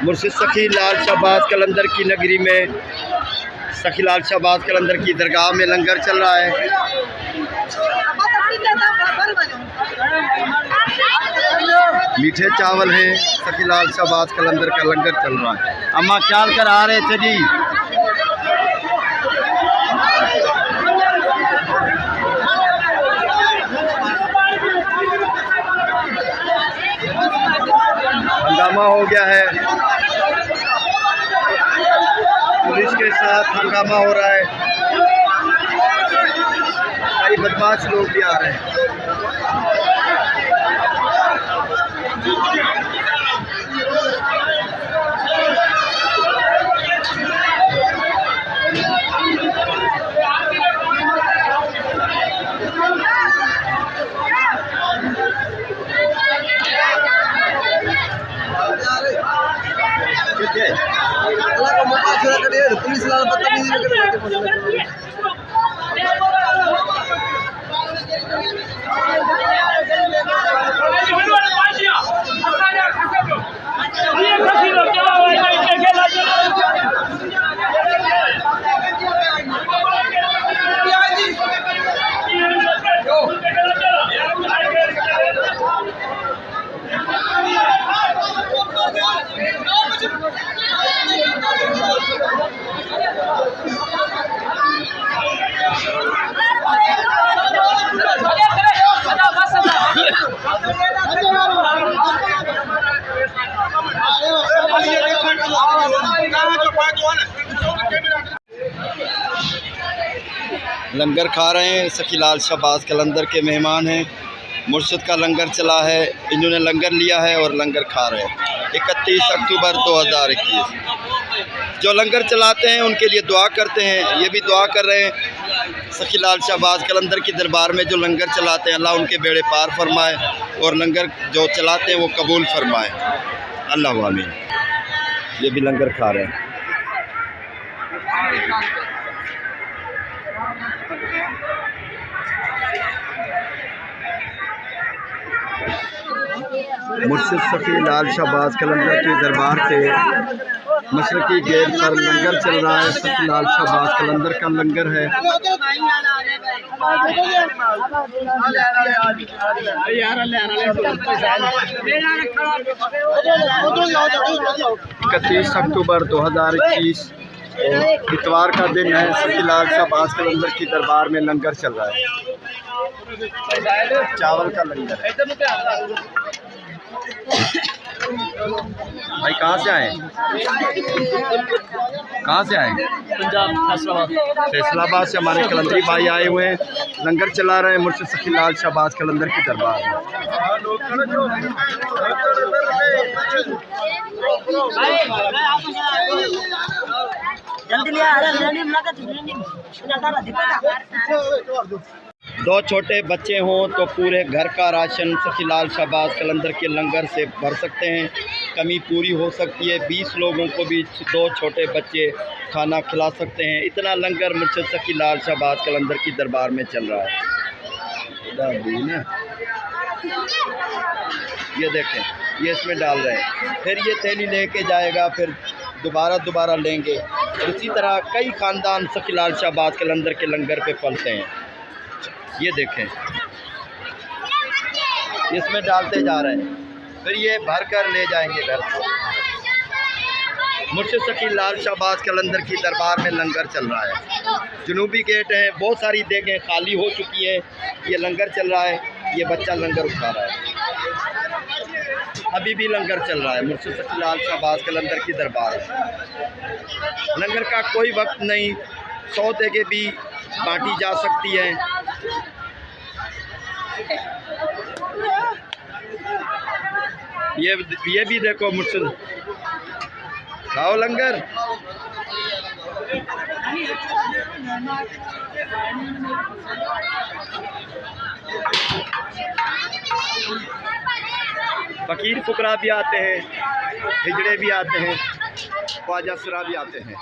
मुर्शिद सखी लाल शाहबाज कलंदर की नगरी में सखी लाल शाहबाज कलंदर की दरगाह में लंगर चल रहा है। मीठे चावल हैं। सखी लाल शाहबाज कलंदर का लंगर चल रहा है। अम्मा क्या कर आ रहे थे जी? हंगामा हो गया है, पुलिस के साथ हंगामा हो रहा है। कई बदमाश लोग भी आ रहे हैं। पुलिस लाल लंगर खा रहे हैं। सखी लाल शाहबाज कलंदर के मेहमान हैं। मुर्शिद का लंगर चला है, इन्होंने लंगर लिया है और लंगर खा रहे हैं। 31 अक्टूबर 2021 जो लंगर चलाते हैं उनके लिए दुआ करते हैं। ये भी दुआ कर रहे हैं सखी लाल शाहबाज कलंदर की दरबार में जो लंगर चलाते हैं, अल्लाह उनके बेड़े पार फरमाए और लंगर जो चलाते हैं वो कबूल फरमाए। अल्लाह आमीन। ये भी लंगर खा रहे हैं। मुर्शिद सखी लाल शाहबाज कलंदर के दरबार से मशरकी गेट पर लंगर चल रहा है। सखी लाल शाहबाज कलंदर का लंगर है। 31 अक्टूबर 2021 इतवार का दिन है। सखी लाल शाहबाज कलंदर की दरबार में लंगर चल रहा है। चावल का लंगर है। भाई कहाँ से आए? कहाँ से आए? पंजाब फैसलाबाद से हमारे कलंदरी भाई आए हुए हैं। लंगर चला रहे हैं मुर्शिद सखी लाल शाहबाज कलंदर की दरबार में। दो छोटे बच्चे हों तो पूरे घर का राशन सखी लाल शाहबाज कलंदर के लंगर से भर सकते हैं। कमी पूरी हो सकती है। 20 लोगों को भी दो छोटे बच्चे खाना खिला सकते हैं। इतना लंगर मुर्शिद सखी लाल शाहबाज कलंदर की दरबार में चल रहा है। ये देखें, ये इसमें डाल रहे हैं, फिर ये थैली लेके जाएगा, फिर दोबारा लेंगे। इसी तरह कई ख़ानदान सखी लाल शाहबाज कलंदर के लंगर पे पलते हैं। ये देखें, इसमें डालते जा रहे हैं, फिर ये भर कर ले जाएंगे घर को। मुर्शिद सखी लाल शाहबाज कलंदर की दरबार में लंगर चल रहा है। जुनूबी गेट है, बहुत सारी देगें खाली हो चुकी हैं। ये लंगर चल रहा है। ये बच्चा लंगर उठा रहा है। अभी भी लंगर चल रहा है। मुर्शिद सखी लाल शाहबाज कलंदर की दरबार है। लंगर का कोई वक्त नहीं। 100 देगें भी बांटी जा सकती हैं। ये भी देखो मुर्शिद, खाओ लंगर। फ़कीर फुकरा भी आते हैं, हिजड़े भी आते हैं, ख्वाजा सरा भी आते हैं।